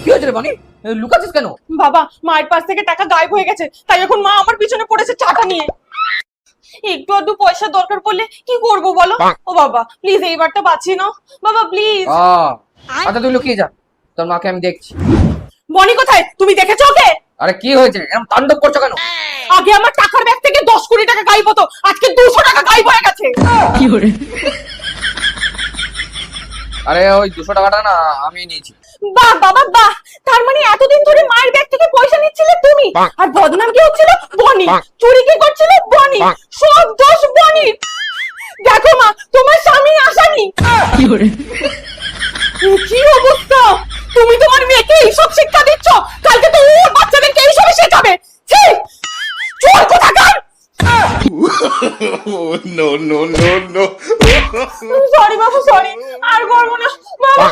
কি হয়েছে রে বনি? লুকাচ্ছিস কেন? বাবা, মায়ের পাশ থেকে টাকা গায়েব হয়ে গেছে, তাই এখন মা আমার পিছনে পড়েছে টাকা নিয়ে। একটু আধটু পয়সা দরকার পড়লে কি করব বলো? ও বাবা, প্লিজ এইবারটা বাঁচিয়ে নাও বাবা, প্লিজ। আচ্ছা তুই লুকিয়ে যা, তোর মাকে আমি দেখছি। বনি কোথায়? তুমি দেখেছো ওকে? আরে কি হয়েছে, এরকম তাণ্ডব করছো কেন? আগে আমার টাকার ব্যাগ থেকে 10 কোটি টাকা গায়েব হতো, আজকে 200 টাকা গায়েব হয়ে গেছে। আরে ওই 200 টাকাটা না আমি নিয়েছি। বাহ বাবা বাহ, তার মানে এতদিন ধরে মায়ের ব্যাগ থেকে পয়সা নিচ্ছিলে তুমি, আর বদনাম কি হচ্ছিল? বনি। চুরি কি করছিল? বনি। সব দোষ বনি। দেখো মা, তোমার স্বামী আসামি। কি অবস্থা! তুমি তোমার মেয়েকে এইসব শিক্ষা দিচ্ছ, কালকে তো ওর বাচ্চাদেরকে এইসব শেখাবে। ছি! চোর কোথাকার! No, no, no, no. Sorry বাবু, সরি, আর করবো না বাবা।